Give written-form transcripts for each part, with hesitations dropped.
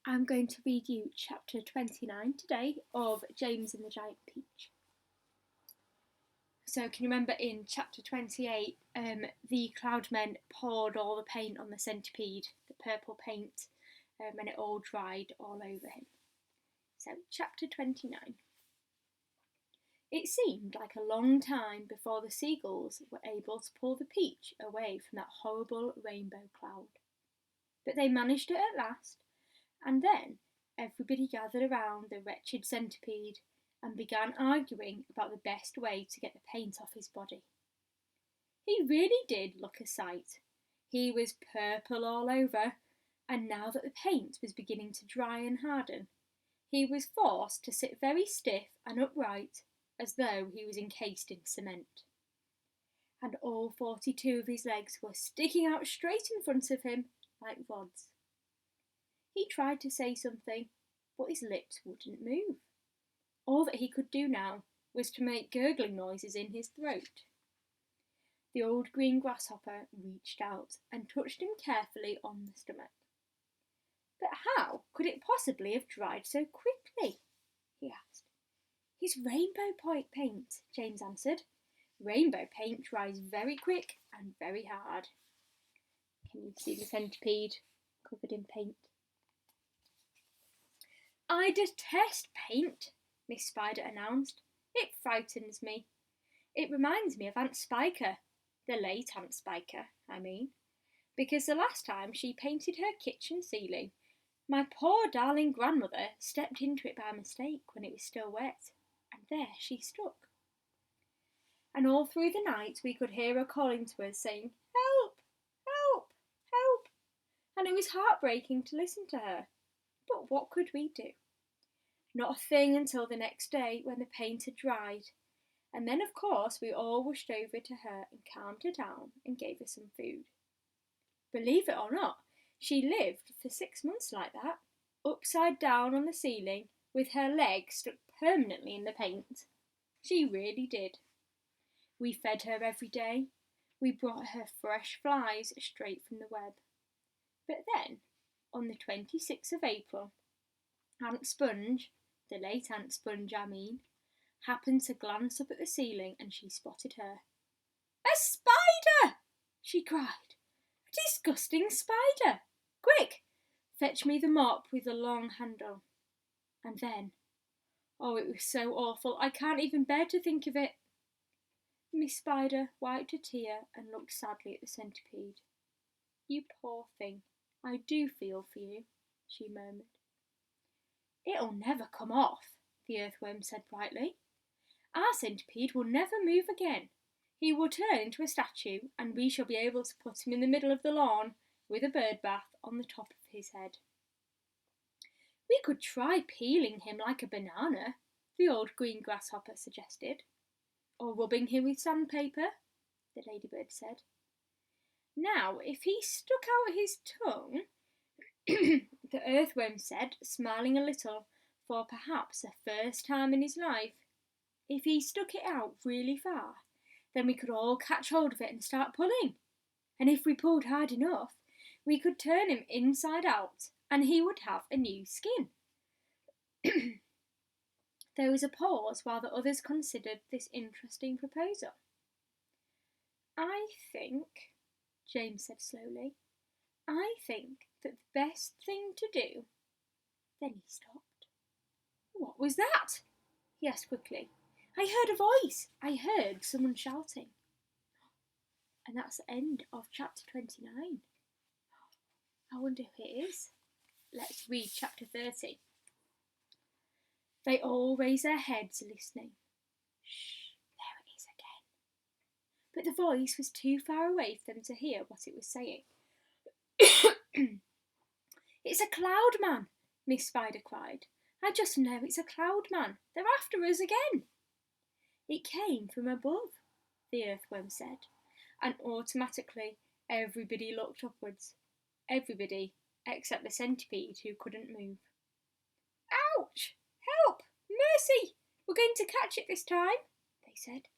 I'm going to read you chapter 29 today of James and the Giant Peach. So can you remember in chapter 28, the Cloudmen poured all the paint on the centipede, the purple paint, and it all dried all over him. So chapter 29. It seemed like a long time before the seagulls were able to pull the peach away from that horrible rainbow cloud. But they managed it at last, and then everybody gathered around the wretched centipede and began arguing about the best way to get the paint off his body. He really did look a sight. He was purple all over, and now that the paint was beginning to dry and harden, he was forced to sit very stiff and upright, as though he was encased in cement. And all 42 of his legs were sticking out straight in front of him like rods. He tried to say something, but his lips wouldn't move. All that he could do now was to make gurgling noises in his throat. The old green grasshopper reached out and touched him carefully on the stomach. But how could it possibly have dried so quickly? He asked. It's rainbow paint, James answered. Rainbow paint dries very quick and very hard. Can you see the centipede covered in paint? I detest paint, Miss Spider announced. It frightens me. It reminds me of Aunt Spiker, the late Aunt Spiker, I mean, because the last time she painted her kitchen ceiling, my poor darling grandmother stepped into it by mistake when it was still wet, and there she stuck. And all through the night we could hear her calling to us, saying, "Help! Help! Help!" And it was heartbreaking to listen to her. But what could we do? Not a thing until the next day when the paint had dried, and then of course we all rushed over to her and calmed her down and gave her some food. Believe it or not, she lived for 6 months like that, upside down on the ceiling, with her legs stuck permanently in the paint. She really did. We fed her every day. We brought her fresh flies straight from the web. But then, on the 26th of April, Aunt Sponge, the late Aunt Sponge I mean, happened to glance up at the ceiling and she spotted her. "A spider!" she cried. "A disgusting spider! Quick, fetch me the mop with the long handle." And then, oh, it was so awful, I can't even bear to think of it. Miss Spider wiped a tear and looked sadly at the centipede. "You poor thing, I do feel for you," she murmured. "It'll never come off," the earthworm said brightly. "Our centipede will never move again. He will turn into a statue, and we shall be able to put him in the middle of the lawn with a bird bath on the top of his head." "We could try peeling him like a banana," the old green grasshopper suggested. "Or rubbing him with sandpaper," the ladybird said. "Now, if he stuck out his tongue," the earthworm said, smiling a little, for perhaps the first time in his life, "if he stuck it out really far, then we could all catch hold of it and start pulling. And if we pulled hard enough, we could turn him inside out, and he would have a new skin." There was a pause while the others considered this interesting proposal. "I think," James said slowly, "I think that the best thing to do—" Then he stopped. "What was that?" he asked quickly. "I heard a voice. I heard someone shouting." And that's the end of chapter 29. I wonder who it is. Let's read chapter 30. They all raised their heads, listening. Shh, there it is again. But the voice was too far away for them to hear what it was saying. "It's a cloud man," Miss Spider cried. "I just know it's a cloud man. They're after us again." "It came from above," the earthworm said, and automatically everybody looked upwards. Everybody except the centipede, who couldn't move. "Ouch! Help! Mercy! We're going to catch it this time," they said.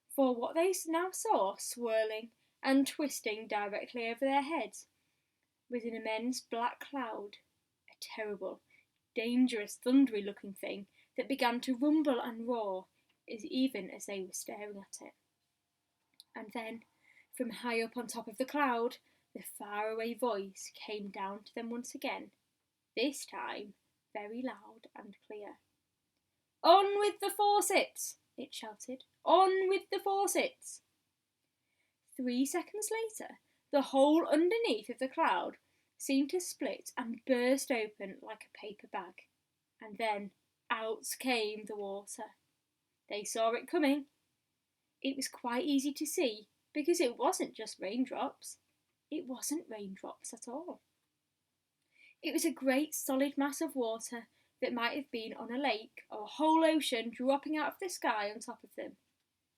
For what they now saw swirling and twisting directly over their heads was an immense black cloud, a terrible, dangerous, thundery-looking thing that began to rumble and roar even as they were staring at it. And then, from high up on top of the cloud, the faraway voice came down to them once again, this time very loud and clear. "On with the faucets!" it shouted. "On with the faucets!" 3 seconds later, the hole underneath of the cloud seemed to split and burst open like a paper bag. And then out came the water. They saw it coming. It was quite easy to see because it wasn't just raindrops. It wasn't raindrops at all. It was a great solid mass of water that might have been on a lake or a whole ocean dropping out of the sky on top of them.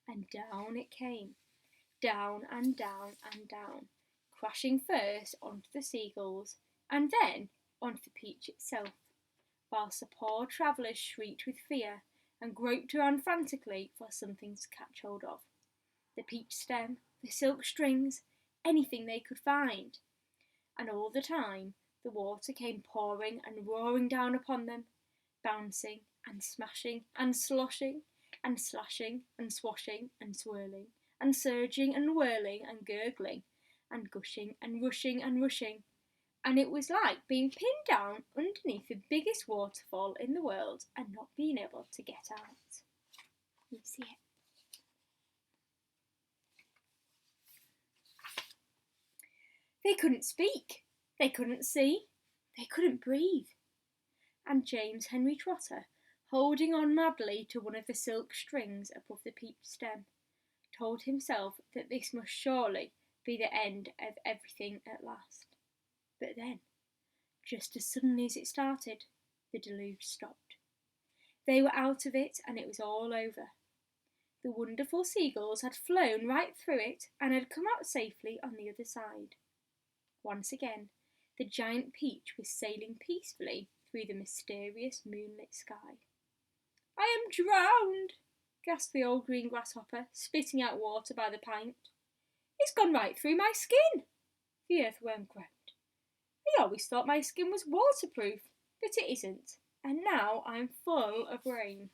And down it came, down and down and down, crashing first onto the seagulls and then onto the peach itself, whilst the poor travellers shrieked with fear and groped around frantically for something to catch hold of. The peach stem, the silk strings, anything they could find. And all the time the water came pouring and roaring down upon them, bouncing and smashing and sloshing and slashing and swashing and swirling and surging and whirling and gurgling and gushing and rushing and rushing. And it was like being pinned down underneath the biggest waterfall in the world and not being able to get out. You see it? They couldn't speak, they couldn't see, they couldn't breathe. And James Henry Trotter, holding on madly to one of the silk strings above the peach stem, told himself that this must surely be the end of everything at last. But then, just as suddenly as it started, the deluge stopped. They were out of it and it was all over. The wonderful seagulls had flown right through it and had come out safely on the other side. Once again, the giant peach was sailing peacefully through the mysterious moonlit sky. "I am drowned," gasped the old green grasshopper, spitting out water by the pint. "It's gone right through my skin," the earthworm groaned. "I always thought my skin was waterproof, but it isn't, and now I'm full of rain."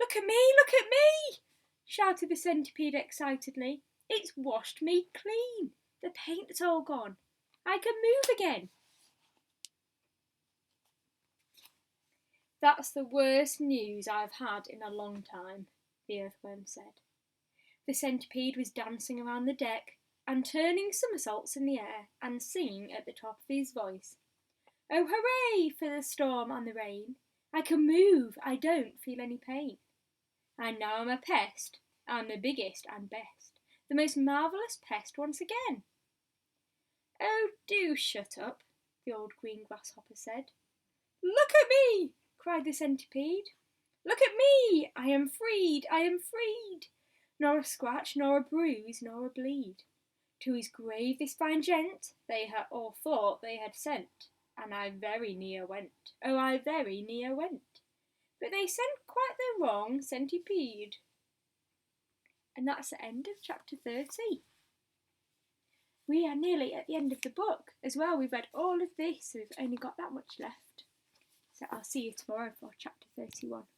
"Look at me, look at me!" shouted the centipede excitedly. "It's washed me clean. The paint's all gone. I can move again." "That's the worst news I've had in a long time," the earthworm said. The centipede was dancing around the deck and turning somersaults in the air and singing at the top of his voice. "Oh, hooray for the storm and the rain! I can move, I don't feel any pain. And now I'm a pest, I'm the biggest and best, the most marvellous pest once again." "Oh, do shut up," the old green grasshopper said. "Look at me!" cried the centipede. "Look at me! I am freed, I am freed! Nor a scratch, nor a bruise, nor a bleed. To his grave this fine gent they all thought they had sent, and I very near went, oh, I very near went. But they sent quite the wrong centipede." And that's the end of chapter 30. We are nearly at the end of the book as well. We've read all of this, so we've only got that much left. So I'll see you tomorrow for chapter 31.